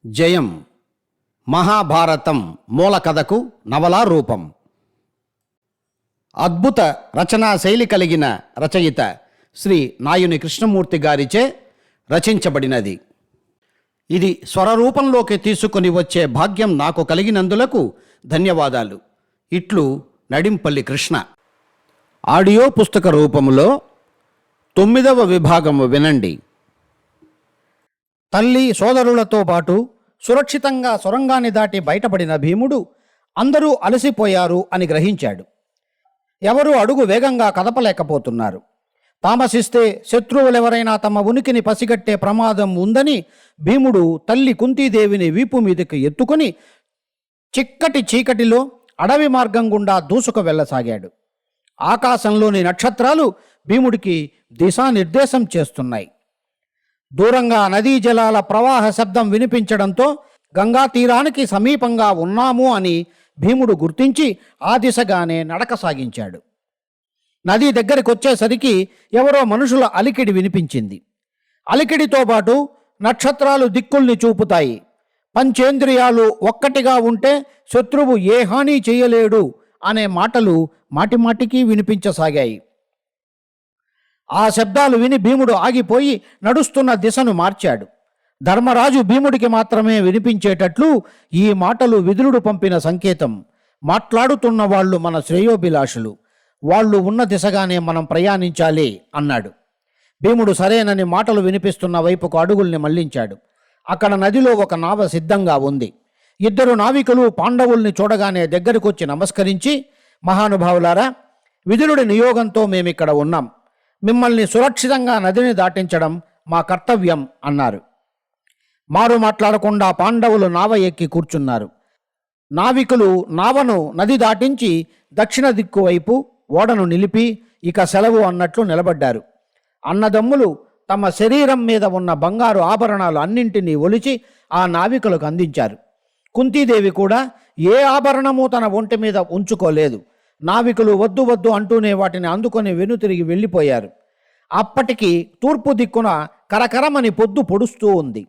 జయం మహాభారతం మూల కథకు నవలా రూపం. అద్భుత రచనా శైలి కలిగిన రచయిత శ్రీ నాయుని కృష్ణమూర్తి గారిచే రచించబడినది. ఇది స్వరరూపంలోకి తీసుకొని వచ్చే భాగ్యం నాకు కలిగినందులకు ధన్యవాదాలు. ఇట్లు నడింపల్లి కృష్ణ. ఆడియో పుస్తక రూపములో 9వ విభాగము వినండి. తల్లి సోదరులతో పాటు సురక్షితంగా సొరంగాన్ని దాటి బయటపడిన భీముడు అందరూ అలసిపోయారు అని గ్రహించాడు. ఎవరూ అడుగు వేగంగా కదపలేకపోతున్నారు. తామసిస్తే శత్రువులెవరైనా తమ ఉనికిని పసిగట్టే ప్రమాదం ఉందని భీముడు తల్లి కుంతీదేవిని వీపు మీదకి ఎత్తుకుని చిక్కటి చీకటిలో అడవి మార్గం గుండా దూసుకు వెళ్ళసాగాడు. ఆకాశంలోని నక్షత్రాలు భీముడికి దిశానిర్దేశం చేస్తున్నాయి. దూరంగా నదీ జలాల ప్రవాహ శబ్దం వినిపించడంతో గంగా తీరానికి సమీపంగా ఉన్నాము అని భీముడు గుర్తించి ఆ దిశగానే నడక సాగించాడు. నది దగ్గరికి వచ్చేసరికి ఎవరో మనుషుల అలికిడి వినిపించింది. అలికిడితో పాటు నక్షత్రాలు దిక్కుల్ని చూపుతాయి. పంచేంద్రియాలు ఒక్కటిగా ఉంటే శత్రువు ఏ హాని చేయలేడు అనే మాటలు మాటిమాటికి వినిపించసాగాయి. ఆ శబ్దాలు విని భీముడు ఆగిపోయి నడుస్తున్న దిశను మార్చాడు. ధర్మరాజు భీముడికి మాత్రమే వినిపించేటట్లు ఈ మాటలు విదురుడు పంపిన సంకేతం. మాట్లాడుతున్న వాళ్ళు మన శ్రేయోభిలాషులు, వాళ్ళు ఉన్న దిశగానే మనం ప్రయాణించాలి అన్నాడు. భీముడు సరేనని మాటలు వినిపిస్తున్న వైపుకు అడుగుల్ని మళ్లించాడు. అక్కడ నదిలో ఒక నావ సిద్ధంగా ఉంది. 2 నావికులు పాండవుల్ని చూడగానే దగ్గరకొచ్చి నమస్కరించి, మహానుభావులారా, విదురుడి నియోగంతో మేమిక్కడ ఉన్నాం. మిమ్మల్ని సురక్షితంగా నదిని దాటించడం మా కర్తవ్యం అన్నారు. మారు మాట్లాడకుండా పాండవులు నావ ఎక్కి కూర్చున్నారు. నావికులు నావను నది దాటించి దక్షిణ దిక్కు వైపు ఓడను నిలిపి ఇక సెలవు అన్నట్లు నిలబడ్డారు. అన్నదమ్ములు తమ శరీరం మీద ఉన్న బంగారు ఆభరణాలు అన్నింటినీ ఒలిచి ఆ నావికులకు అందించారు. కుంతీదేవి కూడా ఏ ఆభరణము తన ఒంటి మీద ఉంచుకోలేదు. నావికులు వద్దు వద్దు అంటూనే వాటిని అందుకొని వెనుతిరిగి వెళ్ళిపోయారు. అప్పటికి తూర్పు దిక్కున కరకరమని పొద్దు పొడుస్తూ ఉంది.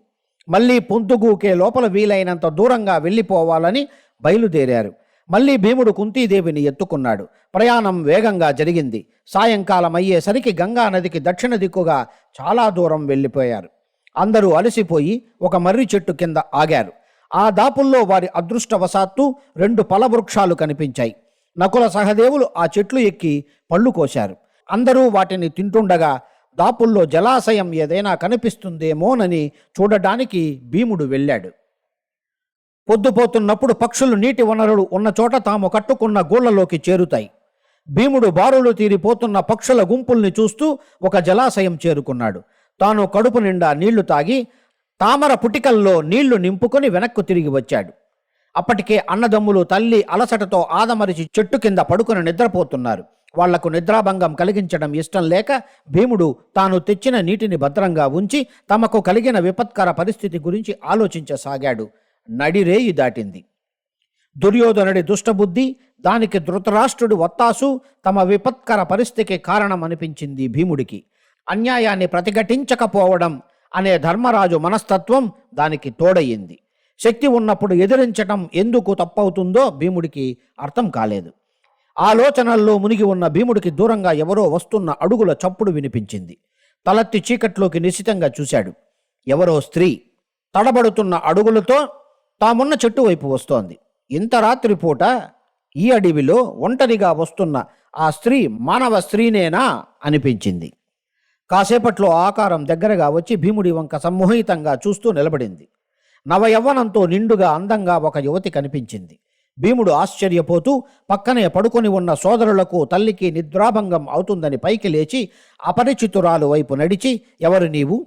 మళ్ళీ పొద్దుగూకే లోపల వీలైనంత దూరంగా వెళ్ళిపోవాలని బయలుదేరారు. మళ్ళీ భీముడు కుంతీదేవిని ఎత్తుకున్నాడు. ప్రయాణం వేగంగా జరిగింది. సాయంకాలం అయ్యేసరికి గంగా నదికి దక్షిణ దిక్కుగా చాలా దూరం వెళ్ళిపోయారు. అందరూ అలసిపోయి ఒక మర్రి చెట్టు కింద ఆగారు. ఆ దాపుల్లో వారి అదృష్టవశాత్తు 2 ఫలవృక్షాలు కనిపించాయి. నకుల సహదేవులు ఆ చెట్లు ఎక్కి పళ్ళు కోశారు. అందరూ వాటిని తింటుండగా దాపుల్లో జలాశయం ఏదైనా కనిపిస్తుందేమోనని చూడడానికి భీముడు వెళ్ళాడు. పొద్దుపోతున్నప్పుడు పక్షులు నీటి వనరులు ఉన్న చోట తాము కట్టుకున్న గూళ్లలోకి చేరుతాయి. భీముడు బారులు తీరిపోతున్న పక్షుల గుంపుల్ని చూస్తూ ఒక జలాశయం చేరుకున్నాడు. తాను కడుపు నిండా నీళ్లు తాగి తామర పుటికల్లో నీళ్లు నింపుకొని వెనక్కు తిరిగి వచ్చాడు. అప్పటికే అన్నదమ్ములు తల్లి అలసటతో ఆదమరిచి చెట్టు కింద పడుకుని నిద్రపోతున్నారు. వాళ్లకు నిద్రాభంగం కలిగించడం ఇష్టం లేక భీముడు తాను తెచ్చిన నీటిని భద్రంగా ఉంచి తమకు కలిగిన విపత్కర పరిస్థితి గురించి ఆలోచించసాగాడు. నడిరేయి దాటింది. దుర్యోధనుడి దుష్టబుద్ధి, దానికి ధృతరాష్ట్రుడి ఒత్తాసు తమ విపత్కర పరిస్థితికి కారణమనిపించింది భీముడికి. అన్యాయాన్ని ప్రతిఘటించకపోవడం అనే ధర్మరాజు మనస్తత్వం దానికి తోడయ్యింది. శక్తి ఉన్నప్పుడు ఎదిరించటం ఎందుకు తప్పవుతుందో భీముడికి అర్థం కాలేదు. ఆలోచనల్లో మునిగి ఉన్న భీముడికి దూరంగా ఎవరో వస్తున్న అడుగుల చప్పుడు వినిపించింది. తలెత్తి చీకట్లోకి నిశితంగా చూశాడు. ఎవరో స్త్రీ తడబడుతున్న అడుగులతో తామున్న చెట్టు వైపు వస్తోంది. ఇంత రాత్రిపూట ఈ అడవిలో ఒంటరిగా వస్తున్న ఆ స్త్రీ మానవ స్త్రీనేనా అనిపించింది. కాసేపట్లో ఆకారం దగ్గరగా వచ్చి భీముడి వంక సమ్మోహితంగా చూస్తూ నిలబడింది. నవయవ్వనంతో నిండుగా అందంగా ఒక యువతి కనిపించింది. భీముడు ఆశ్చర్యపోతూ పక్కనే పడుకొని ఉన్న సోదరులకు తల్లికి నిద్రాభంగం అవుతుందని పైకి లేచి అపరిచితురాలు వైపు నడిచి, ఎవరు నీవు?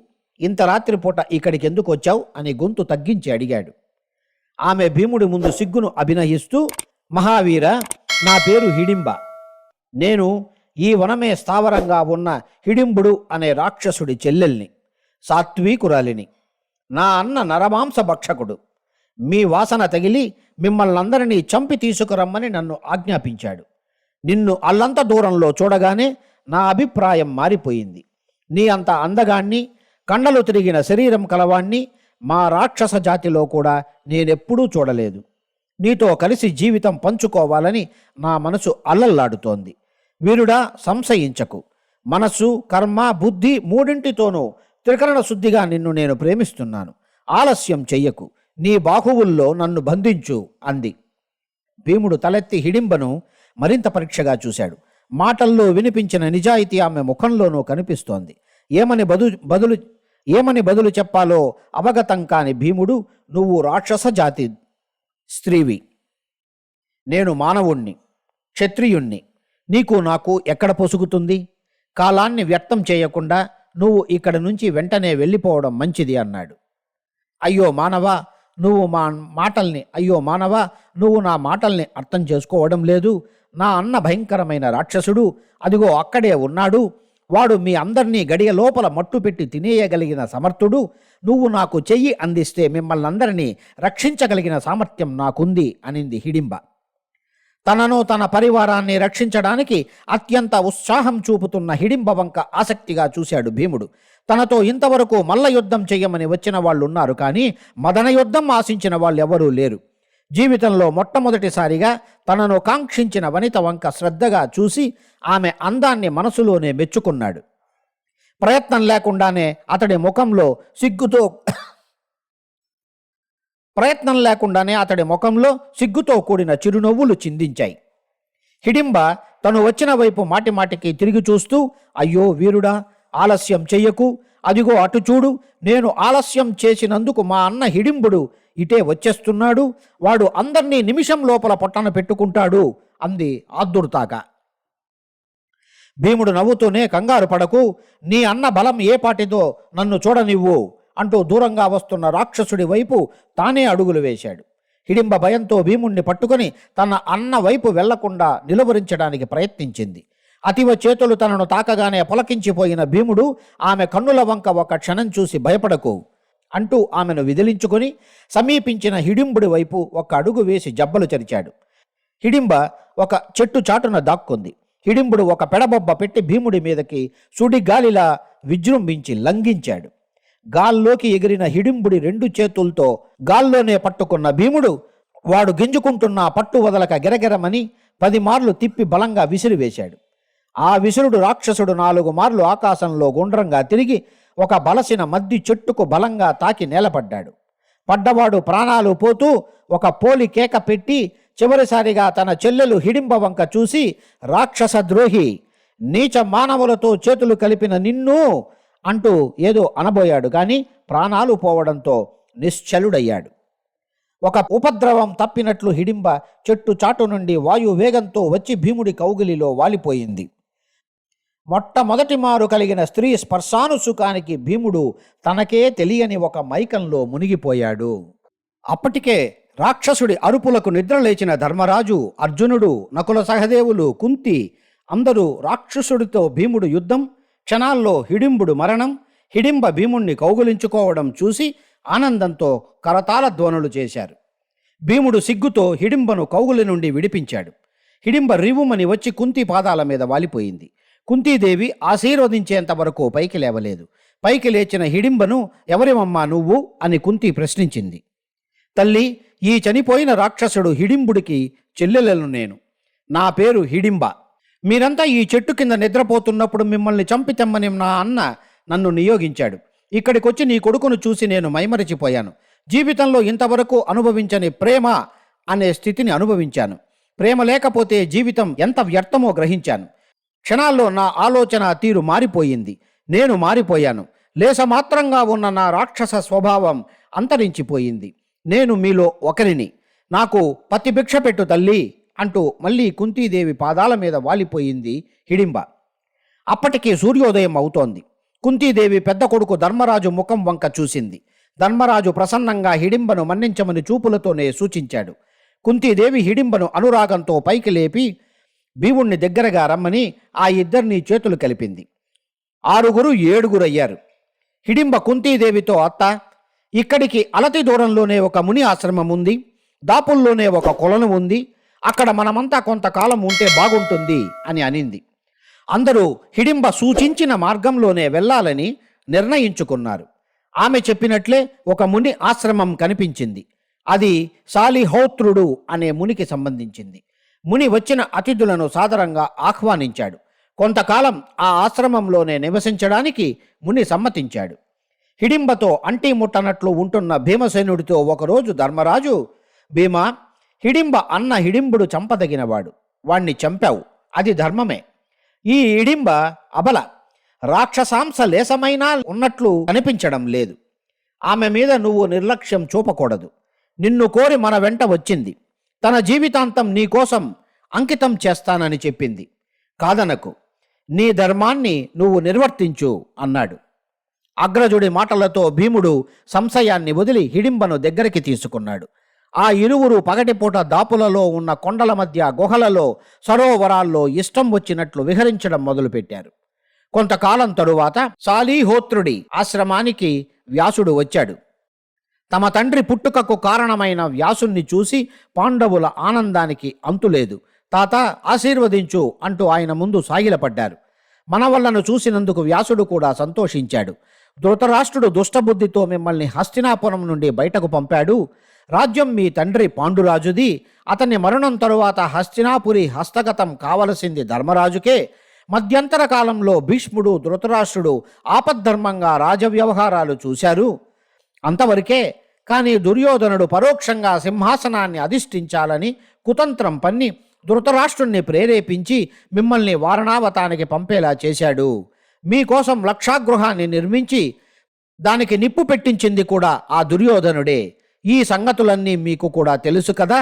ఇంత రాత్రిపూట ఇక్కడికి ఎందుకు వచ్చావు అని గొంతు తగ్గించి అడిగాడు. ఆమె భీముడి ముందు సిగ్గును అభినయిస్తూ, మహావీర, నా పేరు హిడింబ. నేను ఈ వనమే స్థావరంగా ఉన్న హిడింబుడు అనే రాక్షసుడి చెల్లెల్ని, సాత్వికురాలిని. నా అన్న నరమాంస భక్షకుడు. మీ వాసన తగిలి మిమ్మల్నందరినీ చంపి తీసుకురమ్మని నన్ను ఆజ్ఞాపించాడు. నిన్ను అల్లంత దూరంలో చూడగానే నా అభిప్రాయం మారిపోయింది. నీ అంత అందగాన్ని, కండలు తిరిగిన శరీరం కలవాణ్ణి, మా రాక్షస జాతిలో కూడా నేనెప్పుడూ చూడలేదు. నీతో కలిసి జీవితం పంచుకోవాలని నా మనసు అల్లల్లాడుతోంది. వీరుడా, సంశయించకు. మనస్సు, కర్మ, బుద్ధి మూడింటితోనూ త్రికరణ శుద్ధిగా నిన్ను నేను ప్రేమిస్తున్నాను. ఆలస్యం చెయ్యకు. నీ బాహువుల్లో నన్ను బంధించు అంది. భీముడు తలెత్తి హిడింబను మరింత పరీక్షగా చూశాడు. మాటల్లో వినిపించిన నిజాయితీ ఆమె ముఖంలోనూ కనిపిస్తోంది. ఏమని బదులు చెప్పాలో అవగతం కాని భీముడు, నువ్వు రాక్షస జాతి స్త్రీవి, నేను మానవుణ్ణి, క్షత్రియుణ్ణి. నీకు నాకు ఎక్కడ పొసుగుతుంది? కాలాన్ని వ్యర్థం చేయకుండా నువ్వు ఇక్కడి నుంచి వెంటనే వెళ్ళిపోవడం మంచిది అన్నాడు. అయ్యో మానవా, నువ్వు నా మాటల్ని అర్థం చేసుకోవడం లేదు. నా అన్న భయంకరమైన రాక్షసుడు, అదిగో అక్కడే ఉన్నాడు. వాడు మీ అందరినీ గడియ లోపల మట్టు పెట్టి తినేయగలిగిన సమర్థుడు. నువ్వు నాకు చెయ్యి అందిస్తే మిమ్మల్ని అందరినీ రక్షించగలిగిన సామర్థ్యం నాకుంది అనింది హిడింబ. తనను తన పరివారాన్ని రక్షించడానికి అత్యంత ఉత్సాహం చూపుతున్న హిడింబ వంక ఆసక్తిగా చూశాడు భీముడు. తనతో ఇంతవరకు మల్ల యుద్ధం చెయ్యమని వచ్చిన వాళ్ళున్నారు, కానీ మదన యుద్ధం ఆశించిన వాళ్ళెవరూ లేరు. జీవితంలో మొట్టమొదటిసారిగా తనను కాంక్షించిన వనిత వంక శ్రద్ధగా చూసి ఆమె అందాన్ని మనసులోనే మెచ్చుకున్నాడు. ప్రయత్నం లేకుండానే అతడి ముఖంలో సిగ్గుతో కూడిన చిరునవ్వులు చిందించాయి. హిడింబ తను వచ్చిన వైపు మాటిమాటికి తిరిగి చూస్తూ, అయ్యో వీరుడా, ఆలస్యం చెయ్యకు. అదిగో అటు చూడు, నేను ఆలస్యం చేసినందుకు మా అన్న హిడింబుడు ఇటే వచ్చేస్తున్నాడు. వాడు అందర్నీ నిమిషం లోపల పొట్టన పెట్టుకుంటాడు అంది ఆదుర్తాగా. భీముడు నవ్వుతూనే, కంగారు పడకు, నీ అన్న బలం ఏ పాటిదో నన్ను చూడనివ్వు అంటూ దూరంగా వస్తున్న రాక్షసుడి వైపు తానే అడుగులు వేశాడు. హిడింబ భయంతో భీముణ్ణి పట్టుకొని తన అన్న వైపు వెళ్లకుండా నిలువరించడానికి ప్రయత్నించింది. అతివ చేతులు తనను తాకగానే పులకించిపోయిన భీముడు ఆమె కన్నుల వంక ఒక క్షణం చూసి, భయపడకు అంటూ ఆమెను విదిలించుకొని సమీపించిన హిడింబుడి వైపు ఒక అడుగు వేసి జబ్బలు చరిచాడు. హిడింబ ఒక చెట్టు చాటున దాక్కుంది. హిడింబుడు ఒక పెడబొబ్బ పెట్టి భీముడి మీదకి సుడిగాలిలా విజృంభించి లంఘించాడు. గాల్లోకి ఎగిరిన హిడింబుడి 2 చేతులతో గాల్లోనే పట్టుకున్న భీముడు వాడు గింజుకుంటున్న పట్టు వదలక గిరగిరమని 10 మార్లు తిప్పి బలంగా విసిరివేశాడు. ఆ విసురుడు రాక్షసుడు 4 మార్లు ఆకాశంలో గుండ్రంగా తిరిగి ఒక బలసిన మద్ది చెట్టుకు బలంగా తాకి నేలపడ్డాడు. పడ్డవాడు ప్రాణాలు పోతూ ఒక పోలి కేక పెట్టి చివరిసారిగా తన చెల్లెలు హిడింబ వంక చూసి, రాక్షస ద్రోహి, నీచ మానవులతో చేతులు కలిపిన నిన్ను అంటూ ఏదో అనబోయాడు, కానీ ప్రాణాలు పోవడంతో నిశ్చలుడయ్యాడు. ఒక ఉపద్రవం తప్పినట్లు హిడింబ చెట్టు చాటు నుండి వాయు వేగంతో వచ్చి భీముడి కౌగిలిలో వాలిపోయింది. మొట్టమొదటి మారు కలిగిన స్త్రీ స్పర్శానుసుకానికి భీముడు తనకే తెలియని ఒక మైకంలో మునిగిపోయాడు. అప్పటికే రాక్షసుడి అరుపులకు నిద్రలేచిన ధర్మరాజు, అర్జునుడు, నకుల సహదేవులు, కుంతి అందరూ రాక్షసుడితో భీముడు యుద్ధం, క్షణాల్లో హిడింబుడు మరణం, హిడింబ భీముణ్ణి కౌగులించుకోవడం చూసి ఆనందంతో కరతాళ ధ్వనులు చేశారు. భీముడు సిగ్గుతో హిడింబను కౌగులి నుండి విడిపించాడు. హిడింబ రివుమని వచ్చి కుంతి పాదాల మీద వాలిపోయింది. కుంతీదేవి ఆశీర్వదించేంత వరకు పైకి లేవలేదు. పైకి లేచిన హిడింబను, ఎవరివమ్మా నువ్వు అని కుంతి ప్రశ్నించింది. తల్లి, ఈ చనిపోయిన రాక్షసుడు హిడింబుడికి చెల్లెలను నేను. నా పేరు హిడింబ. మీరంతా ఈ చెట్టు కింద నిద్రపోతున్నప్పుడు మిమ్మల్ని చంపి తెమ్మని నా అన్న నన్ను నియోగించాడు. ఇక్కడికొచ్చి నీ కొడుకును చూసి నేను మైమరచిపోయాను. జీవితంలో ఇంతవరకు అనుభవించని ప్రేమ అనే స్థితిని అనుభవించాను. ప్రేమ లేకపోతే జీవితం ఎంత వ్యర్థమో గ్రహించాను. క్షణాల్లో నా ఆలోచన తీరు మారిపోయింది. నేను మారిపోయాను. లేసమాత్రంగా ఉన్న నా రాక్షస స్వభావం అంతరించిపోయింది. నేను మీలో ఒకరిని. నాకు పతిభిక్ష పెట్టు తల్లి అంటూ మళ్ళీ కుంతీదేవి పాదాల మీద వాలిపోయింది హిడింబ. అప్పటికి సూర్యోదయం అవుతోంది. కుంతీదేవి పెద్ద కొడుకు ధర్మరాజు ముఖం వంక చూసింది. ధర్మరాజు ప్రసన్నంగా హిడింబను మన్నించమని చూపులతోనే సూచించాడు. కుంతీదేవి హిడింబను అనురాగంతో పైకి లేపి భీముణ్ణి దగ్గరగా రమ్మని ఆ ఇద్దరినీ చేతులు కలిపింది. 6 7 అయ్యారు. హిడింబ కుంతీదేవితో, అత్త, ఇక్కడికి అలతి దూరంలోనే ఒక ముని ఆశ్రమం ఉంది. దాపుల్లోనే ఒక కొలను ఉంది. అక్కడ మనమంతా కొంతకాలం ఉంటే బాగుంటుంది అని అనింది. అందరూ హిడింబ సూచించిన మార్గంలోనే వెళ్ళాలని నిర్ణయించుకున్నారు. ఆమె చెప్పినట్లే ఒక ముని ఆశ్రమం కనిపించింది. అది శాలిహోత్రుడు అనే మునికి సంబంధించింది. ముని వచ్చిన అతిథులను సాదరంగా ఆహ్వానించాడు. కొంతకాలం ఆ ఆశ్రమంలోనే నివసించడానికి ముని సమ్మతించాడు. హిడింబతో అంటీ ముట్టనట్లు ఉంటున్న భీమసేనుడితో ఒకరోజు ధర్మరాజు, భీమా, హిడింబ అన్న హిడింబుడు చంపదగినవాడు. వాణ్ణి చంపావు, అది ధర్మమే. ఈ హిడింబ అబల, రాక్షసాంశ లేసమైనా ఉన్నట్లు కనిపించడం లేదు. ఆమె మీద నువ్వు నిర్లక్ష్యం చూపకూడదు. నిన్ను కోరి మన వెంట వచ్చింది. తన జీవితాంతం నీకోసం అంకితం చేస్తానని చెప్పింది. కాదనకు, నీ ధర్మాన్ని నువ్వు నిర్వర్తించు అన్నాడు. అగ్రజుడి మాటలతో భీముడు సంశయాన్ని వదిలి హిడింబను దగ్గరికి తీసుకున్నాడు. ఆ ఇరువురు పగటిపూట దాపులలో ఉన్న కొండల మధ్య గుహలలో, సరోవరాల్లో ఇష్టం వచ్చినట్లు విహరించడం మొదలుపెట్టారు. కొంతకాలం తరువాత శాలిహోత్రుడి ఆశ్రమానికి వ్యాసుడు వచ్చాడు. తమ తండ్రి పుట్టుకకు కారణమైన వ్యాసుణ్ణి చూసి పాండవుల ఆనందానికి అంతులేదు. తాత, ఆశీర్వదించు అంటూ ఆయన ముందు సాగిలపడ్డారు. మనవళ్లను చూసినందుకు వ్యాసుడు కూడా సంతోషించాడు. ధృతరాష్ట్రుడు దుష్టబుద్ధితో మిమ్మల్ని హస్తినాపురం నుండి బయటకు పంపాడు. రాజ్యం మీ తండ్రి పాండురాజుది. అతని మరణం తరువాత హస్తినాపురి హస్తగతం కావలసింది ధర్మరాజుకే. మధ్యంతర కాలంలో భీష్ముడు, ధృతరాష్ట్రుడు ఆపద్ధర్మంగా రాజవ్యవహారాలు చూశారు. అంతవరకే. కానీ దుర్యోధనుడు పరోక్షంగా సింహాసనాన్ని అధిష్ఠించాలని కుతంత్రం పన్ని ధృతరాష్ట్రుణ్ణి ప్రేరేపించి మిమ్మల్ని వారణావతానికి పంపేలా చేశాడు. మీకోసం లక్షాగృహాన్ని నిర్మించి దానికి నిప్పు పెట్టించింది కూడా ఆ దుర్యోధనుడే. ఈ సంగతులన్నీ మీకు కూడా తెలుసు కదా.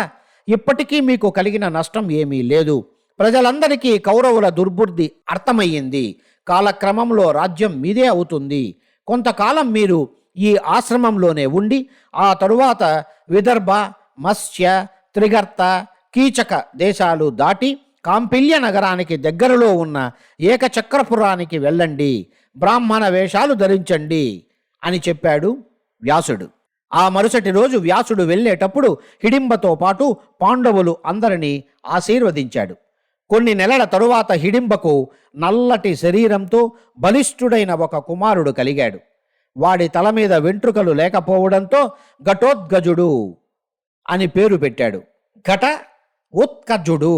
ఇప్పటికీ మీకు కలిగిన నష్టం ఏమీ లేదు. ప్రజలందరికీ కౌరవుల దుర్బుద్ధి అర్థమయ్యింది. కాలక్రమంలో రాజ్యం మీదే అవుతుంది. కొంతకాలం మీరు ఈ ఆశ్రమంలోనే ఉండి ఆ తరువాత విదర్భ, మత్స్య, త్రిగర్త, కీచక దేశాలు దాటి కాంపిల్య నగరానికి దగ్గరలో ఉన్న ఏకచక్రపురానికి వెళ్ళండి. బ్రాహ్మణ వేషాలు ధరించండి అని చెప్పాడు వ్యాసుడు. ఆ మరుసటి రోజు వ్యాసుడు వెళ్ళేటప్పుడు హిడింబతో పాటు పాండవులు అందరినీ ఆశీర్వదించాడు. కొన్ని నెలల తరువాత హిడింబకు నల్లటి శరీరంతో బలిష్ఠుడైన ఒక కుమారుడు కలిగాడు. వాడి తల మీద వెంట్రుకలు లేకపోవడంతో ఘటోద్గజుడు అని పేరు పెట్టాడు. ఘట ఉత్కజుడు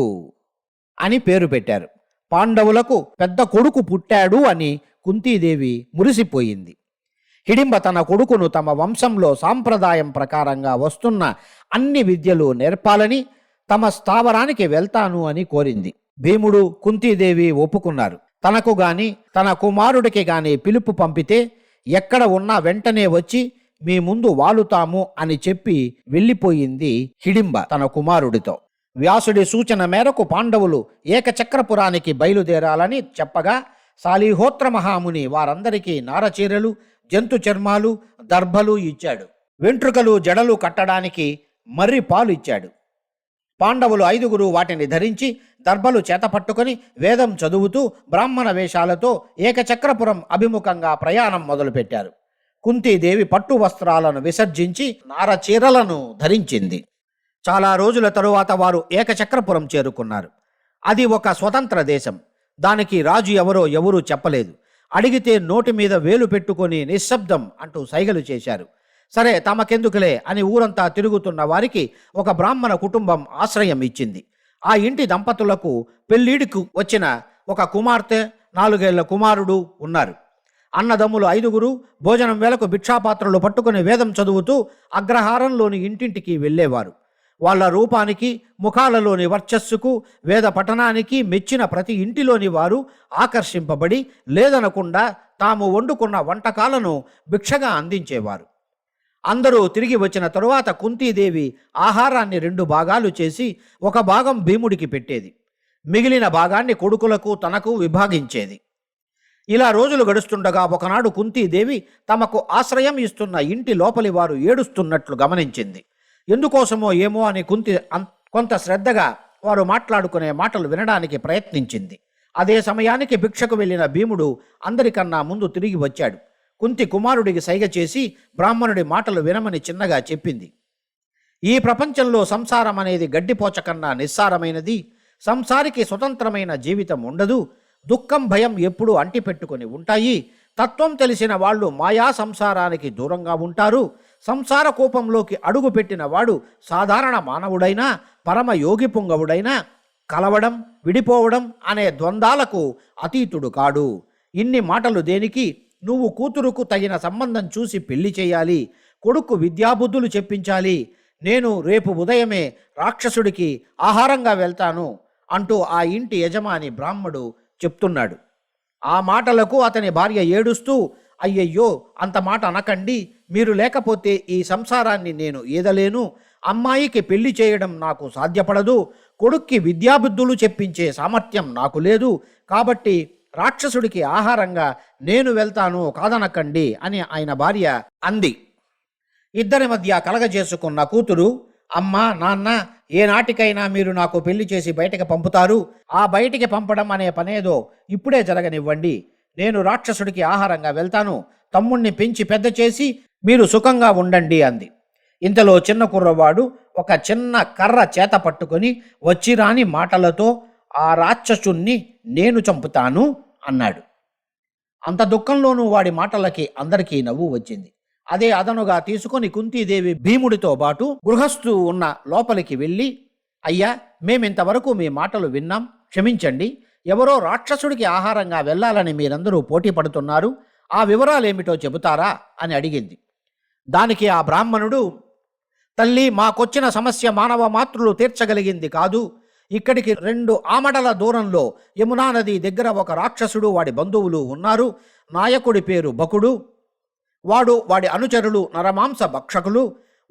అని పేరు పెట్టారు. పాండవులకు పెద్ద కొడుకు పుట్టాడు అని కుంతీదేవి మురిసిపోయింది. హిడింబ తన కొడుకును తమ వంశంలో సాంప్రదాయం ప్రకారంగా వస్తున్న అన్ని విద్యలు నేర్పాలని, తమ స్థావరానికి వెళ్తాను అని కోరింది. భీముడు, కుంతీదేవి ఒప్పుకున్నారు. తనకు గాని తన కుమారుడికి గాని పిలుపు పంపితే ఎక్కడ ఉన్నా వెంటనే వచ్చి మీ ముందు వాలుతాము అని చెప్పి వెళ్ళిపోయింది హిడింబ తన కుమారుడితో. వ్యాసుడి సూచన మేరకు పాండవులు ఏకచక్రపురానికి బయలుదేరాలని చెప్పగా శాలిహోత్ర మహాముని వారందరికీ నారచీరలు, జంతు చర్మాలు, దర్భలు ఇచ్చాడు. వెంట్రుకలు, జడలు కట్టడానికి మర్రి పాలు ఇచ్చాడు. పాండవులు 5 వాటిని ధరించి దర్భలు చేతపట్టుకొని వేదం చదువుతూ బ్రాహ్మణ వేషాలతో ఏకచక్రపురం అభిముఖంగా ప్రయాణం మొదలుపెట్టారు. కుంతీదేవి పట్టు వస్త్రాలను విసర్జించి నారచీరలను ధరించింది. చాలా రోజుల తరువాత వారు ఏకచక్రపురం చేరుకున్నారు. అది ఒక స్వతంత్ర దేశం. దానికి రాజు ఎవరూ చెప్పలేదు. అడిగితే నోటి మీద వేలు పెట్టుకొని నిశ్శబ్దం అంటూ సైగలు చేశారు. సరే, తమకెందుకులే అని ఊరంతా తిరుగుతున్న వారికి ఒక బ్రాహ్మణ కుటుంబం ఆశ్రయం ఇచ్చింది. ఆ ఇంటి దంపతులకు పెళ్ళిడికి వచ్చిన ఒక కుమార్తె, 4 ఏళ్ల కుమారుడు ఉన్నారు. అన్నదమ్ములు 5 భోజనం వేళకు భిక్షాపాత్రలు పట్టుకుని వేదం చదువుతూ అగ్రహారంలోని ఇంటింటికి వెళ్ళేవారు. వాళ్ళ రూపానికి, ముఖాలలోని వర్చస్సుకు, వేద పఠనానికి మెచ్చిన ప్రతి ఇంటిలోని వారు ఆకర్షింపబడి లేదనకుండా తాము వండుకున్న వంటకాలను భిక్షగా అందించేవారు. అందరూ తిరిగి వచ్చిన తరువాత కుంతీదేవి ఆహారాన్ని 2 భాగాలు చేసి ఒక భాగం భీముడికి పెట్టేది. మిగిలిన భాగాన్ని కొడుకులకు, తనకు విభాగించేది. ఇలా రోజులు గడుస్తుండగా ఒకనాడు కుంతీదేవి తమకు ఆశ్రయం ఇస్తున్న ఇంటి లోపలి వారు ఏడుస్తున్నట్లు గమనించింది. ఎందుకోసమో ఏమో అని కుంతి కొంత శ్రద్ధగా వారు మాట్లాడుకునే మాటలు వినడానికి ప్రయత్నించింది. అదే సమయానికి భిక్షకు వెళ్ళిన భీముడు అందరికన్నా ముందు తిరిగి వచ్చాడు. కుంతి కుమారుడికి సైగ చేసి బ్రాహ్మణుడి మాటలు వినమని చిన్నగా చెప్పింది. ఈ ప్రపంచంలో సంసారం అనేది గడ్డిపోచ కన్నా నిస్సారమైనది. సంసారికి స్వతంత్రమైన జీవితం ఉండదు. దుఃఖం, భయం ఎప్పుడూ అంటిపెట్టుకొని ఉంటాయి. తత్వం తెలిసిన వాళ్ళు మాయా సంసారానికి దూరంగా ఉంటారు. సంసార కూపంలోకి అడుగు పెట్టిన వాడు సాధారణ మానవుడైనా పరమ యోగి పుంగవుడైనా కలవడం విడిపోవడం అనే ద్వంద్వాలకు అతీతుడు కాడు. ఇన్ని మాటలు దేనికి? నువ్వు కూతురుకు తగిన సంబంధం చూసి పెళ్లి చేయాలి, కొడుకు విద్యాబుద్ధులు చెప్పించాలి. నేను రేపు ఉదయమే రాక్షసుడికి ఆహారంగా వెళ్తాను అంటూ ఆ ఇంటి యజమాని బ్రాహ్మడు చెప్తున్నాడు. ఆ మాటలకు అతని భార్య ఏడుస్తూ, అయ్యయ్యో, అంత మాట అనకండి, మీరు లేకపోతే ఈ సంసారాన్ని నేను ఈదలేను, అమ్మాయికి పెళ్లి చేయడం నాకు సాధ్యపడదు, కొడుక్కి విద్యాబుద్ధులు చెప్పించే సామర్థ్యం నాకు లేదు, కాబట్టి రాక్షసుడికి ఆహారంగా నేను వెళ్తాను, కాదనకండి అని ఆయన భార్య అంది. ఇద్దరి మధ్య కలగజేసుకున్న కూతురు, అమ్మా నాన్న, ఏనాటికైనా మీరు నాకు పెళ్లి చేసి బయటకు పంపుతారు. ఆ బయటికి పంపడం అనే పనేదో ఇప్పుడే జరగనివ్వండి. నేను రాక్షసుడికి ఆహారంగా వెళ్తాను, తమ్ముణ్ణి పెంచి పెద్ద చేసి మీరు సుఖంగా ఉండండి అంది. ఇంతలో చిన్న కుర్రవాడు ఒక చిన్న కర్ర చేత పట్టుకొని వచ్చిరాని మాటలతో, ఆ రాక్షసుణ్ణి నేను చంపుతాను అన్నాడు. అంత దుఃఖంలోనూ వాడి మాటలకి అందరికీ నవ్వు వచ్చింది. అదే అదనుగా తీసుకొని కుంతీదేవి భీముడితో పాటు గృహస్థు ఉన్న లోపలికి వెళ్ళి, అయ్యా, మేమింతవరకు మీ మాటలు విన్నాం, క్షమించండి. ఎవరో రాక్షసుడికి ఆహారంగా వెళ్ళాలని మీరందరూ పోటీ పడుతున్నారు, ఆ వివరాలేమిటో చెబుతారా అని అడిగింది. దానికి ఆ బ్రాహ్మణుడు, తల్లి, మాకొచ్చిన సమస్య మానవ మాతృలు తీర్చగలిగింది కాదు. ఇక్కడికి 2 ఆమడల దూరంలో యమునా నది దగ్గర ఒక రాక్షసుడు, వాడి బంధువులు ఉన్నారు. నాయకుడి పేరు బకుడు. వాడి అనుచరులు నరమాంస భక్షకులు.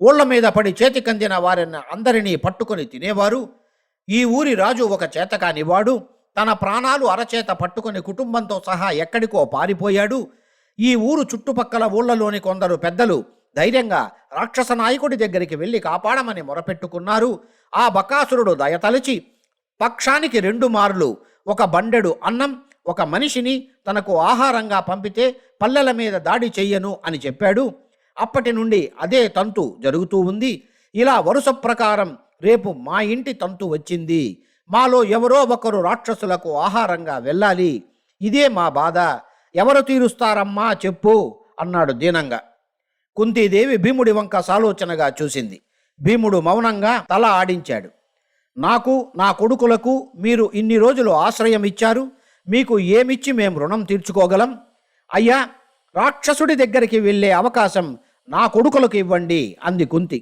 ఊళ్ల మీద పడి చేతికందిన వారిని అందరినీ పట్టుకొని తినేవారు. ఈ ఊరి రాజు ఒక చేతకానివాడు. తన ప్రాణాలు అరచేత పట్టుకొని కుటుంబంతో సహా ఎక్కడికో పారిపోయాడు. ఈ ఊరు చుట్టుపక్కల ఊళ్ళలోని కొందరు పెద్దలు ధైర్యంగా రాక్షస నాయకుడి దగ్గరికి వెళ్ళి కాపాడమని మొరపెట్టుకున్నారు. ఆ బకాసురుడు దయతలిచి పక్షానికి 2 మార్లు ఒక బండెడు అన్నం, ఒక మనిషిని తనకు ఆహారంగా పంపితే పల్లెల మీద దాడి చెయ్యను అని చెప్పాడు. అప్పటి నుండి అదే తంతు జరుగుతూ ఉంది. ఇలా వరుస ప్రకారం రేపు మా ఇంటి తంతు వచ్చింది. మాలో ఎవరో ఒకరు రాక్షసులకు ఆహారంగా వెళ్ళాలి. ఇదే మా బాధ. ఎవరు తీరుస్తారమ్మా చెప్పు అన్నాడు దీనంగా. కుంతీదేవి భీముడి వంక సాలోచనగా చూసింది. భీముడు మౌనంగా తల ఆడించాడు. నాకు, నా కొడుకులకు మీరు ఇన్ని రోజులు ఆశ్రయం ఇచ్చారు. మీకు ఏమిచ్చి మేము రుణం తీర్చుకోగలం? అయ్యా, రాక్షసుడి దగ్గరికి వెళ్ళే అవకాశం నా కొడుకులకు ఇవ్వండి అంది కుంతి.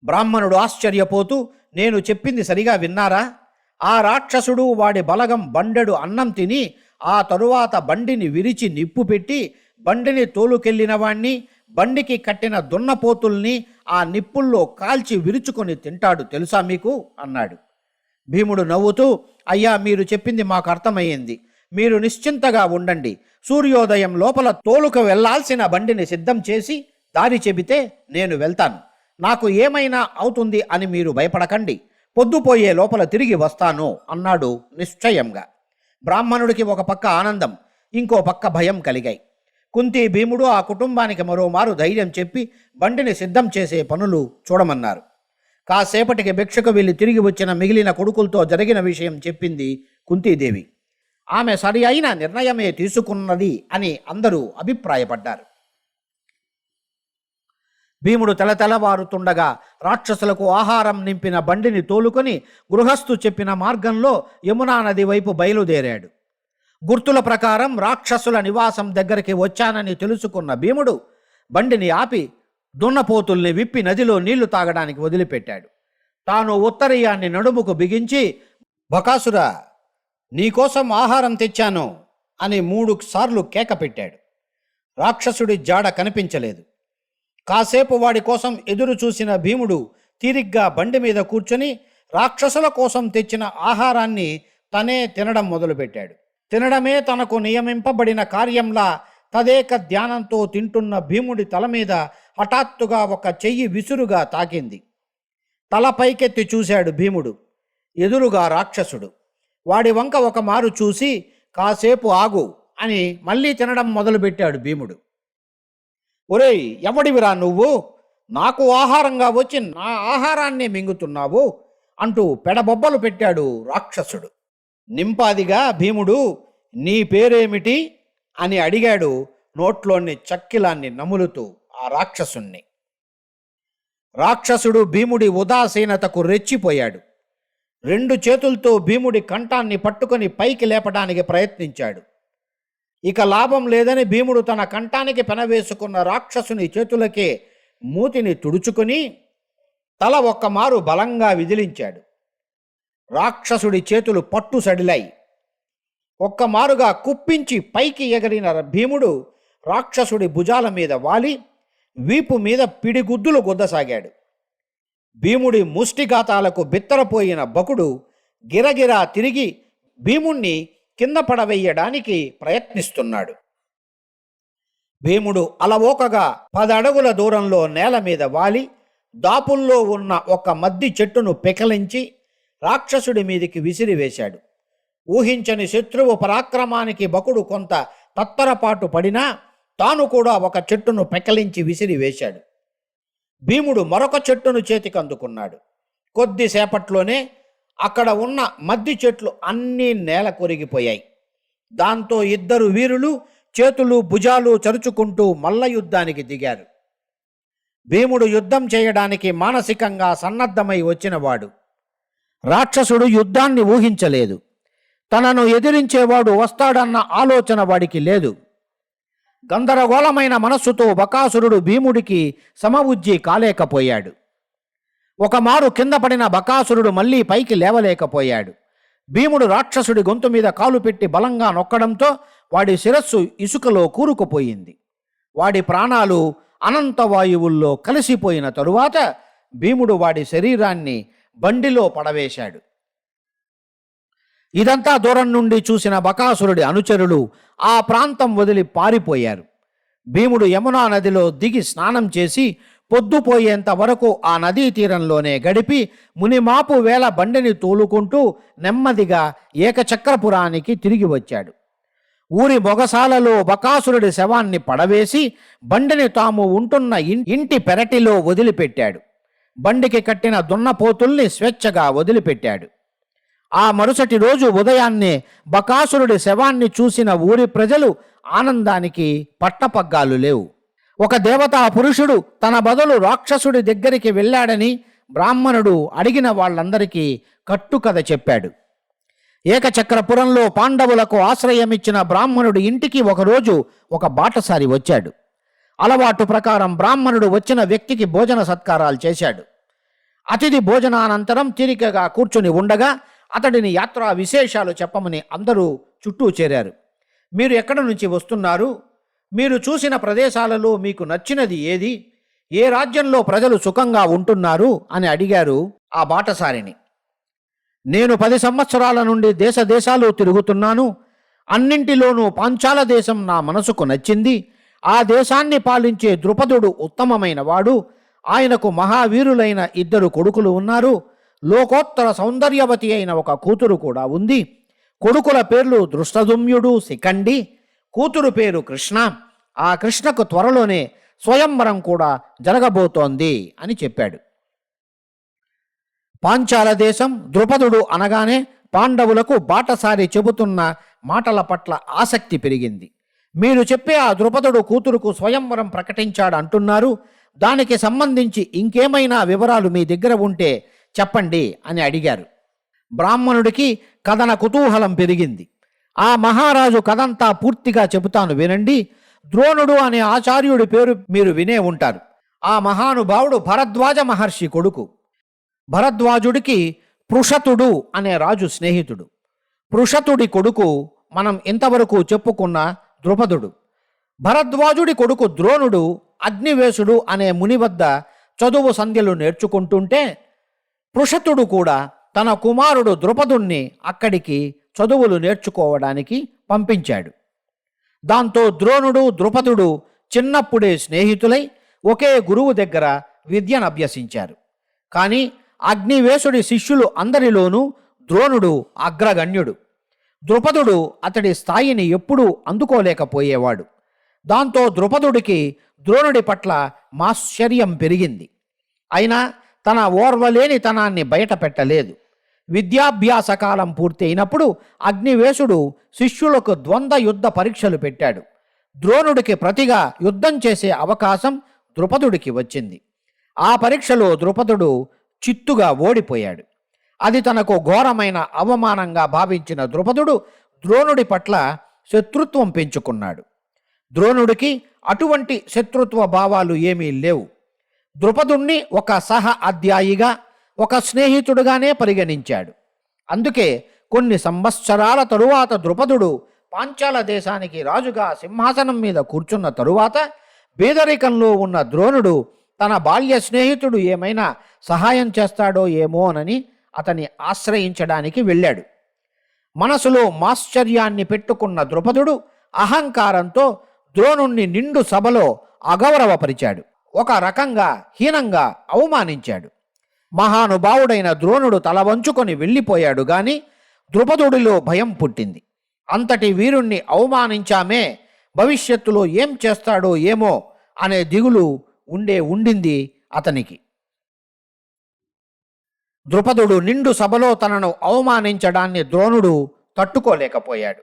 బ్రాహ్మణుడు ఆశ్చర్యపోతూ, నేను చెప్పింది సరిగా విన్నారా? ఆ రాక్షసుడు, వాడి బలగం బండెడు అన్నం తిని ఆ తరువాత బండిని విరిచి నిప్పు పెట్టి బండిని తోలుకెళ్లిన వాణ్ణి, బండికి కట్టిన దున్నపోతుల్ని ఆ నిప్పుల్లో కాల్చి విరుచుకొని తింటాడు, తెలుసా మీకు అన్నాడు. భీముడు నవ్వుతూ, అయ్యా, మీరు చెప్పింది మాకు అర్థమయ్యింది. మీరు నిశ్చింతగా ఉండండి. సూర్యోదయం లోపల తోలుకు వెళ్లాల్సిన బండిని సిద్ధం చేసి దారి చెబితే నేను వెళ్తాను. నాకు ఏమైనా అవుతుంది అని మీరు భయపడకండి. పొద్దుపోయే లోపల తిరిగి వస్తాను అన్నాడు నిశ్చయంగా. బ్రాహ్మణుడికి ఒక పక్క ఆనందం, ఇంకో పక్క భయం కలిగాయి. కుంతి, భీముడు ఆ కుటుంబానికి మరోమారు ధైర్యం చెప్పి బండిని సిద్ధం చేసే పనులు చూడమన్నారు. కాసేపటికి భిక్షకు వెళ్ళి తిరిగి వచ్చిన మిగిలిన కొడుకులతో జరిగిన విషయం చెప్పింది కుంతీదేవి. ఆమె సరి అయిన నిర్ణయమే తీసుకున్నది అని అందరూ అభిప్రాయపడ్డారు. భీముడు తెలతెలవారుతుండగా రాక్షసులకు ఆహారం నింపిన బండిని తోలుకొని గృహస్థు చెప్పిన మార్గంలో యమునా నది వైపు బయలుదేరాడు. గుర్తుల ప్రకారం రాక్షసుల నివాసం దగ్గరికి వచ్చానని తెలుసుకున్న భీముడు బండిని ఆపి దున్నపోతుల్ని విప్పి నదిలో నీళ్లు తాగడానికి వదిలిపెట్టాడు. తాను ఉత్తరీయాన్ని నడుముకు బిగించి, బకాసురా, నీకోసం ఆహారం తెచ్చాను అని 3 సార్లు కేక పెట్టాడు. రాక్షసుడి జాడ కనిపించలేదు. కాసేపు వాడి కోసం ఎదురు చూసిన భీముడు తీరిగ్గా బండి మీద కూర్చొని రాక్షసుల కోసం తెచ్చిన ఆహారాన్ని తనే తినడం మొదలుపెట్టాడు. తినడమే తనకు నియమింపబడిన కార్యంలా తదేక ధ్యానంతో తింటున్న భీముడి తల మీద హఠాత్తుగా ఒక చెయ్యి విసురుగా తాకింది. తల పైకెత్తి చూశాడు భీముడు. ఎదురుగా రాక్షసుడు. వాడి వంక ఒక మారు చూసి, కాసేపు ఆగు అని మళ్ళీ తినడం మొదలుపెట్టాడు భీముడు. ఒరేయ్, ఎవడివిరా నువ్వు? నాకు ఆహారంగా వచ్చి నా ఆహారాన్ని మింగుతున్నావు అంటూ పెడబొబ్బలు పెట్టాడు రాక్షసుడు. నింపాదిగా భీముడు, నీ పేరేమిటి అని అడిగాడు నోట్లోని చక్కిలాన్ని నములుతూ ఆ రాక్షసుణ్ణి. రాక్షసుడు భీముడి ఉదాసీనతకు రెచ్చిపోయాడు. 2 చేతులతో భీముడి కంఠాన్ని పట్టుకొని పైకి లేపడానికి ప్రయత్నించాడు. ఇక లాభం లేదని భీముడు తన కంఠానికి పెనవేసుకున్న రాక్షసుని చేతులకే మూతిని తుడుచుకుని తల ఒక్కమారు బలంగా విదిలించాడు. రాక్షసుడి చేతులు పట్టు సడిలాయి. ఒక్కమారుగా కుప్పించి పైకి ఎగిరిన భీముడు రాక్షసుడి భుజాల మీద వాలి వీపు మీద పిడిగుద్దులు గుద్దసాగాడు. భీముడి ముష్టిఘాతాలకు బిత్తరపోయిన బకుడు గిరగిరా తిరిగి భీముణ్ణి కింద పడవేయడానికి ప్రయత్నిస్తున్నాడు. భీముడు అలవోకగా 10 అడుగుల దూరంలో నేల మీద వాలి దాపుల్లో ఉన్న ఒక మద్ది చెట్టును పెకలించి రాక్షసుడి మీదికి విసిరివేశాడు. ఊహించని శత్రువు పరాక్రమానికి బకుడు కొంత తత్తరపాటు పడినా తాను కూడా ఒక చెట్టును పెకలించి విసిరివేశాడు. భీముడు మరొక చెట్టును చేతికి అందుకున్నాడు. కొద్దిసేపట్లోనే అక్కడ ఉన్న మద్ది చెట్లు అన్నీ నేల కొరిగిపోయాయి. దాంతో 2 వీరులు చేతులు భుజాలు చరుచుకుంటూ మల్ల యుద్ధానికి దిగారు. భీముడు యుద్ధం చేయడానికి మానసికంగా సన్నద్ధమై వచ్చినవాడు. రాక్షసుడు యుద్ధాన్ని ఊహించలేదు. తనను ఎదిరించేవాడు వస్తాడన్న ఆలోచన వాడికి లేదు. గందరగోళమైన మనస్సుతో బకాసురుడు భీముడికి సమబుజ్జి కాలేకపోయాడు. ఒకమారు కింద పడిన బకాసురుడు మళ్ళీ పైకి లేవలేకపోయాడు. భీముడు రాక్షసుడి గొంతు మీద కాలు పెట్టి బలంగా నొక్కడంతో వాడి శిరస్సు ఇసుకలో కూరుకుపోయింది. వాడి ప్రాణాలు అనంతవాయువుల్లో కలిసిపోయిన తరువాత భీముడు వాడి శరీరాన్ని బండిలో పడవేశాడు. ఇదంతా దూరం నుండి చూసిన బకాసురుడి అనుచరులు ఆ ప్రాంతం వదిలి పారిపోయారు. భీముడు యమునా నదిలో దిగి స్నానం చేసి పొద్దుపోయేంత వరకు ఆ నదీ తీరంలోనే గడిపి మునిమాపు వేళ బండిని తోలుకుంటూ నెమ్మదిగా ఏకచక్రపురానికి తిరిగి వచ్చాడు. ఊరి మొగసాలలో బకాసురుడి శవాన్ని పడవేసి బండిని తాము ఉంటున్న ఇంటి పెరటిలో వదిలిపెట్టాడు. బండికి కట్టిన దున్నపోతుల్ని స్వేచ్ఛగా వదిలిపెట్టాడు. ఆ మరుసటి రోజు ఉదయాన్నే బకాసురుడి శవాన్ని చూసిన ఊరి ప్రజలు ఆనందానికి పట్టపగ్గాలు లేవు. ఒక దేవతా పురుషుడు తన బదులు రాక్షసుడి దగ్గరికి వెళ్ళాడని బ్రాహ్మణుడు అడిగిన వాళ్ళందరికీ కట్టుకథ చెప్పాడు. ఏకచక్రపురంలో పాండవులకు ఆశ్రయమిచ్చిన బ్రాహ్మణుడి ఇంటికి ఒకరోజు ఒక బాటసారి వచ్చాడు. అలవాటు ప్రకారం బ్రాహ్మణుడు వచ్చిన వ్యక్తికి భోజన సత్కారాలు చేశాడు. అతిథి భోజనానంతరం తీరికగా కూర్చుని ఉండగా అతడిని యాత్రా విశేషాలు చెప్పమని అందరూ చుట్టూ చేరారు. మీరు ఎక్కడి నుంచి వస్తున్నారు? మీరు చూసిన ప్రదేశాలలో మీకు నచ్చినది ఏది? ఏ రాజ్యంలో ప్రజలు సుఖంగా ఉంటున్నారు అని అడిగారు ఆ బాటసారిని. నేను 10 సంవత్సరాల నుండి దేశాలు తిరుగుతున్నాను. అన్నింటిలోనూ పాంచాల దేశం నా మనసుకు నచ్చింది. ఆ దేశాన్ని పాలించే ద్రుపదుడు ఉత్తమమైన వాడు. ఆయనకు మహావీరులైన 2 కొడుకులు ఉన్నారు. లోకోత్తర సౌందర్యవతి అయిన ఒక కూతురు కూడా ఉంది. కొడుకుల పేర్లు దృష్టదుమ్యుడు, శిఖండి. కూతురు పేరు కృష్ణ. ఆ కృష్ణకు త్వరలోనే స్వయంవరం కూడా జరగబోతోంది అని చెప్పాడు. పాంచాల దేశం ద్రుపదుడు అనగానే పాండవులకు బాటసారి చెబుతున్న మాటల పట్ల ఆసక్తి పెరిగింది. మీరు చెప్పే ఆ ద్రుపదుడు కూతురుకు స్వయంవరం ప్రకటించాడు అంటున్నారు. దానికి సంబంధించి ఇంకేమైనా వివరాలు మీ దగ్గర ఉంటే చెప్పండి అని అడిగారు. బ్రాహ్మణుడికి కథన కుతూహలం పెరిగింది. ఆ మహారాజు కథంతా పూర్తిగా చెబుతాను వినండి. ద్రోణుడు అనే ఆచార్యుడి పేరు మీరు వినే ఉంటారు. ఆ మహానుభావుడు భరద్వాజ మహర్షి కొడుకు. భరద్వాజుడికి పృషతుడు అనే రాజు స్నేహితుడు. పృషతుడి కొడుకు మనం ఇంతవరకు చెప్పుకున్న ద్రుపదుడు. భరద్వాజుడి కొడుకు ద్రోణుడు అగ్నివేశుడు అనే ముని వద్ద చదువు సంధ్యలు నేర్చుకుంటుంటే పృషతుడు కూడా తన కుమారుడు ద్రుపదుణ్ణి అక్కడికి చదువులు నేర్చుకోవడానికి పంపించాడు. దాంతో ద్రోణుడు ద్రుపదుడు చిన్నప్పుడే స్నేహితులై ఒకే గురువు దగ్గర విద్యను అభ్యసించారు. కానీ అగ్నివేశుడి శిష్యులు అందరిలోనూ ద్రోణుడు అగ్రగణ్యుడు. ద్రుపదుడు అతడి స్థాయిని ఎప్పుడూ అందుకోలేకపోయేవాడు. దాంతో ద్రుపదుడికి ద్రోణుడి పట్ల మాశ్చర్యం పెరిగింది. అయినా తన ఓర్వలేనితనాన్ని బయట పెట్టలేదు. విద్యాభ్యాస కాలం పూర్తి అయినప్పుడు అగ్నివేశుడు శిష్యులకు ద్వంద్వ యుద్ధ పరీక్షలు పెట్టాడు. ద్రోణుడికి ప్రతిగా యుద్ధం చేసే అవకాశం ద్రుపదుడికి వచ్చింది. ఆ పరీక్షలో ద్రుపదుడు చిత్తుగా ఓడిపోయాడు. అది తనకు ఘోరమైన అవమానంగా భావించిన ద్రుపదుడు ద్రోణుడి పట్ల శత్రుత్వం పెంచుకున్నాడు. ద్రోణుడికి అటువంటి శత్రుత్వ భావాలు ఏమీ లేవు. ద్రుపదుణ్ణి ఒక సహ అధ్యాయిగా, ఒక స్నేహితుడుగానే పరిగణించాడు. అందుకే కొన్ని సంవత్సరాల తరువాత ద్రుపదుడు పాంచాల దేశానికి రాజుగా సింహాసనం మీద కూర్చున్న తరువాత పేదరికంలో ఉన్న ద్రోణుడు తన బాల్య స్నేహితుడు ఏమైనా సహాయం చేస్తాడో ఏమోనని అతన్ని ఆశ్రయించడానికి వెళ్ళాడు. మనసులో మాశ్చర్యాన్ని పెట్టుకున్న ద్రుపదుడు అహంకారంతో ద్రోణుణ్ణి నిండు సభలో అగౌరవపరిచాడు. ఒక రకంగా హీనంగా అవమానించాడు. మహానుభావుడైన ద్రోణుడు తల వంచుకొని వెళ్ళిపోయాడు గాని ద్రుపదుడిలో భయం పుట్టింది. అంతటి వీరుణ్ణి అవమానించామే, భవిష్యత్తులో ఏం చేస్తాడో ఏమో అనే దిగులు ఉండింది అతనికి. ద్రుపదుడు నిండు సభలో తనను అవమానించడాన్ని ద్రోణుడు తట్టుకోలేకపోయాడు.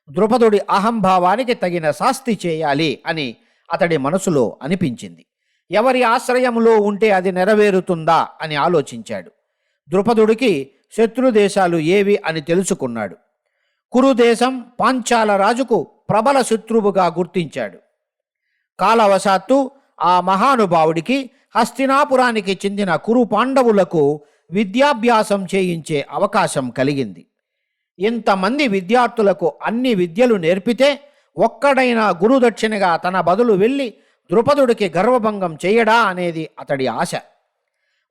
ద్రుపదుడి అహంభావానికి తగిన శాస్తి చేయాలి అని అతడి మనసులో అనిపించింది. ఎవరి ఆశ్రయంలో ఉంటే అది నెరవేరుతుందా అని ఆలోచించాడు. ద్రుపదుడికి శత్రుదేశాలు ఏవి అని తెలుసుకున్నాడు. కురుదేశం పాంచాల రాజుకు ప్రబల శత్రువుగా గుర్తించాడు. కాలవశాత్తు ఆ మహానుభావుడికి హస్తినాపురానికి చెందిన కురు పాండవులకు విద్యాభ్యాసం చేయించే అవకాశం కలిగింది. ఇంతమంది విద్యార్థులకు అన్ని విద్యలు నేర్పితే ఒక్కడైనా గురుదక్షిణగా తన బదులు వెళ్ళి ద్రుపదుడికి గర్వభంగం చేయడా అనేది అతడి ఆశ.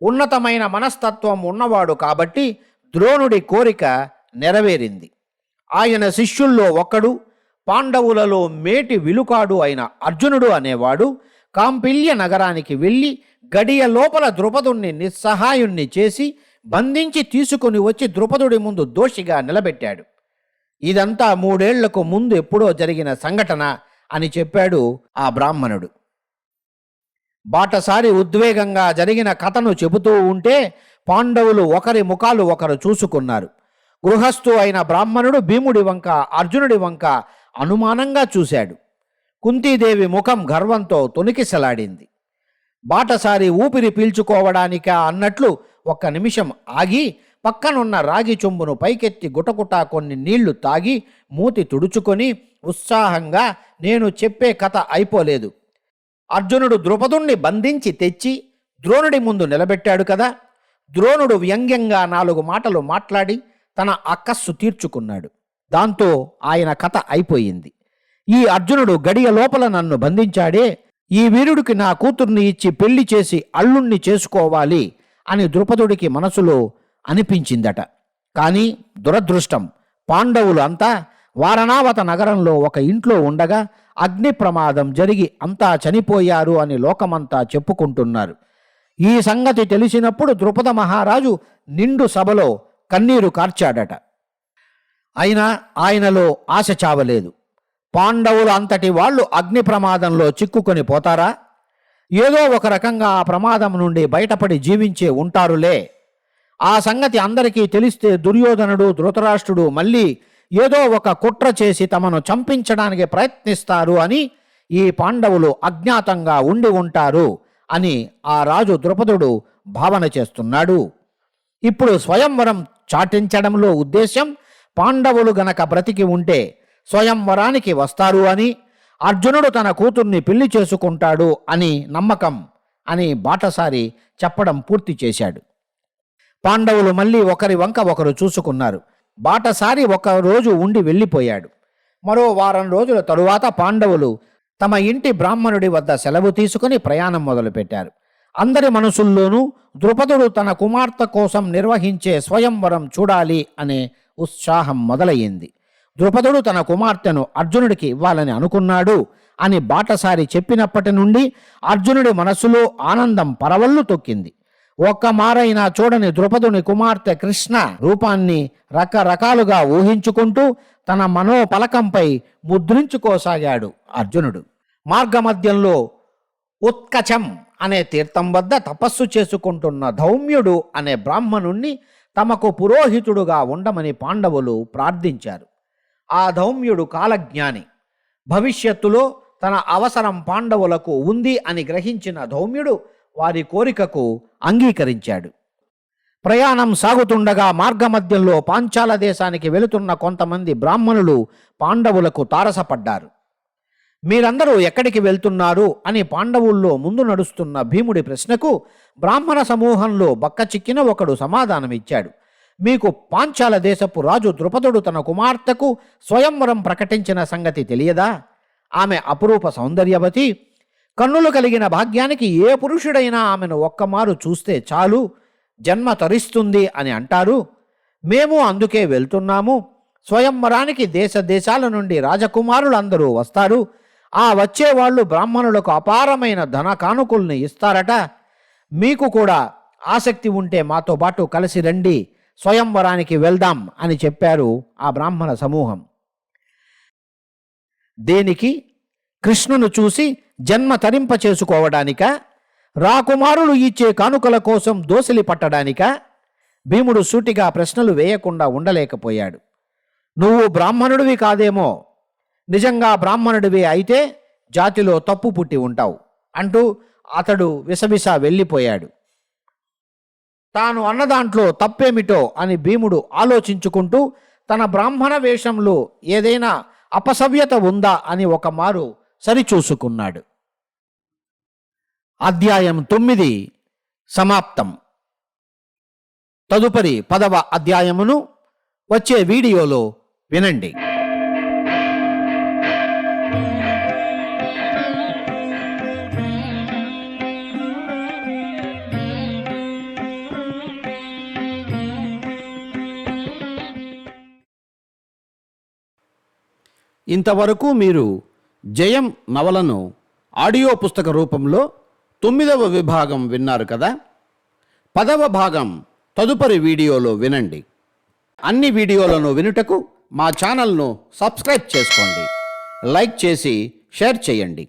ఉన్నతమైన మనస్తత్వం ఉన్నవాడు కాబట్టి ద్రోణుడి కోరిక నెరవేరింది. ఆయన శిష్యుల్లో ఒకడు, పాండవులలో మేటి విలుకాడు అయిన అర్జునుడు అనేవాడు కాంపిల్య నగరానికి వెళ్ళి గడియ లోపల ద్రుపదుణ్ణి నిస్సహాయుణ్ణి చేసి బంధించి తీసుకుని వచ్చి ద్రుపదుడి ముందు దోషిగా నిలబెట్టాడు. ఇదంతా 3 ఏళ్లకు ముందు ఎప్పుడో జరిగిన సంఘటన అని చెప్పాడు ఆ బ్రాహ్మణుడు. బాటసారి ఉద్వేగంగా జరిగిన కథను చెబుతూ ఉంటే పాండవులు ఒకరి ముఖాలు ఒకరు చూసుకున్నారు. గృహస్థు అయిన బ్రాహ్మణుడు భీముడి వంక, అర్జునుడి వంక అనుమానంగా చూశాడు. కుంతీదేవి ముఖం గర్వంతో తొణికిసలాడింది. బాటసారి ఊపిరి పీల్చుకోవడానికా అన్నట్లు ఒక్క నిమిషం ఆగి పక్కనున్న రాగి చెంబును పైకెత్తి గుటగుటా కొన్ని నీళ్లు తాగి మూతి తుడుచుకొని ఉత్సాహంగా, నేను చెప్పే కథ అయిపోలేదు. అర్జునుడు ద్రుపదుణ్ణి బంధించి తెచ్చి ద్రోణుడి ముందు నిలబెట్టాడు కదా. ద్రోణుడు వ్యంగ్యంగా 4 మాటలు మాట్లాడి తన అక్కస్సు తీర్చుకున్నాడు. దాంతో ఆయన కథ అయిపోయింది. ఈ అర్జునుడు గడియ లోపల నన్ను బంధించాడే, ఈ వీరుడికి నా కూతుర్ని ఇచ్చి పెళ్లి చేసి అల్లుణ్ణి చేసుకోవాలి అని ద్రుపదుడికి మనసులో అనిపించిందట. కానీ దురదృష్టం, పాండవులు అంతా వారణావత నగరంలో ఒక ఇంట్లో ఉండగా అగ్ని ప్రమాదం జరిగి అంతా చనిపోయారు అని లోకమంతా చెప్పుకుంటున్నారు. ఈ సంగతి తెలిసినప్పుడు ద్రుపద మహారాజు నిండు సభలో కన్నీరు కార్చాడట. అయినా ఆయనలో ఆశ చావలేదు. పాండవులు అంతటి వాళ్ళు అగ్ని ప్రమాదంలో చిక్కుకొని పోతారా? ఏదో ఒక రకంగా ఆ ప్రమాదం నుండి బయటపడి జీవించే ఉంటారులే. ఆ సంగతి అందరికీ తెలిస్తే దుర్యోధనుడు, ధృతరాష్ట్రుడు మళ్ళీ ఏదో ఒక కుట్ర చేసి తమను చంపించడానికి ప్రయత్నిస్తారు అని ఈ పాండవులు అజ్ఞాతంగా ఉండి ఉంటారు అని ఆ రాజు ద్రుపదుడు భావన చేస్తున్నాడు. ఇప్పుడు స్వయంవరం చాటించడంలో ఉద్దేశం పాండవులు గనక బ్రతికి ఉంటే స్వయంవరానికి వస్తారు అని, అర్జునుడు తన కూతుర్ని పెళ్లి చేసుకుంటాడు అని నమ్మకం అని బాటసారి చెప్పడం పూర్తి చేశాడు. పాండవులు మళ్ళీ ఒకరి వంక ఒకరు చూసుకున్నారు. బాటసారి 1 రోజు ఉండి వెళ్ళిపోయాడు. మరో వారం రోజుల తరువాత పాండవులు తమ ఇంటి బ్రాహ్మణుడి వద్ద సెలవు తీసుకుని ప్రయాణం మొదలుపెట్టారు. అందరి మనసుల్లోనూ ద్రుపదుడు తన కుమార్తె కోసం నిర్వహించే స్వయంవరం చూడాలి అనే ఉత్సాహం మొదలయ్యింది. ద్రుపదుడు తన కుమార్తెను అర్జునుడికి ఇవ్వాలని అనుకున్నాడు అని బాటసారి చెప్పినప్పటి నుండి అర్జునుడి మనసులో ఆనందం పరవళ్ళు తొక్కింది. ఒక్క మారైనా చూడని ద్రుపదుని కుమార్తె కృష్ణ రూపాన్ని రకరకాలుగా ఊహించుకుంటూ తన మనోపలకంపై ముద్రించుకోసాగాడు అర్జునుడు. మార్గమధ్యంలో ఉత్కచం అనే తీర్థం వద్ద తపస్సు చేసుకుంటున్న ధౌమ్యుడు అనే బ్రాహ్మణుణ్ణి తమకు పురోహితుడుగా ఉండమని పాండవులు ప్రార్థించారు. ఆ ధౌమ్యుడు కాలజ్ఞాని. భవిష్యత్తులో తన అవసరం పాండవులకు ఉంది అని గ్రహించిన ధౌమ్యుడు వారి కోరికకు అంగీకరించాడు. ప్రయాణం సాగుతుండగా మార్గమధ్యంలో పాంచాల దేశానికి వెళుతున్న కొంతమంది బ్రాహ్మణులు పాండవులకు తారసపడ్డారు. మీరందరూ ఎక్కడికి వెళ్తున్నారు అని పాండవుల్లో ముందు నడుస్తున్న భీముడి ప్రశ్నకు బ్రాహ్మణ సమూహంలో బక్కచిక్కిన ఒకడు సమాధానమిచ్చాడు. మీకు పాంచాల దేశపు రాజు ద్రుపదుడు తన కుమార్తెకు స్వయంవరం ప్రకటించిన సంగతి తెలియదా? ఆమె అపురూప సౌందర్యవతి. కన్నులు కలిగిన భాగ్యానికి ఏ పురుషుడైనా ఆమెను ఒక్కమారు చూస్తే చాలు, జన్మ తరిస్తుంది అని అంటారు. మేము అందుకే వెళ్తున్నాము. స్వయంవరానికి దేశ దేశాల నుండి రాజకుమారులందరూ వస్తారు. ఆ వచ్చేవాళ్ళు బ్రాహ్మణులకు అపారమైన ధన కానుకల్ని ఇస్తారట. మీకు కూడా ఆసక్తి ఉంటే మాతో పాటు కలిసి రండి, స్వయంవరానికి వెళ్దాం అని చెప్పారు ఆ బ్రాహ్మణ సమూహం. దేనికి? కృష్ణును చూసి జన్మ తరింప చేసుకోవడానికా? రాకుమారులు ఇచ్చే కానుకల కోసం దోసిలి పట్టడానికా? భీముడు సూటిగా ప్రశ్నలు వేయకుండా ఉండలేకపోయాడు. నువ్వు బ్రాహ్మణుడివి కాదేమో. నిజంగా బ్రాహ్మణుడివి అయితే జాతిలో తప్పు పుట్టి ఉంటావు అంటూ అతడు విసవిస వెళ్ళిపోయాడు. తాను అన్నదాంట్లో తప్పేమిటో అని భీముడు ఆలోచించుకుంటూ తన బ్రాహ్మణ వేషంలో ఏదైనా అపసవ్యత ఉందా అని ఒకమారు సరిచూసుకున్నాడు. అధ్యాయం 9 సమాప్తం. తదుపరి 10వ అధ్యాయమును వచ్చే వీడియోలో వినండి. ఇంతవరకు మీరు జయం నవలను ఆడియో పుస్తక రూపంలో 9వ విభాగం విన్నారు కదా. 10వ భాగం తదుపరి వీడియోలో వినండి. అన్ని వీడియోలను వినుటకు మా ఛానల్ను సబ్స్క్రైబ్ చేసుకోండి, లైక్ చేసి షేర్ చేయండి.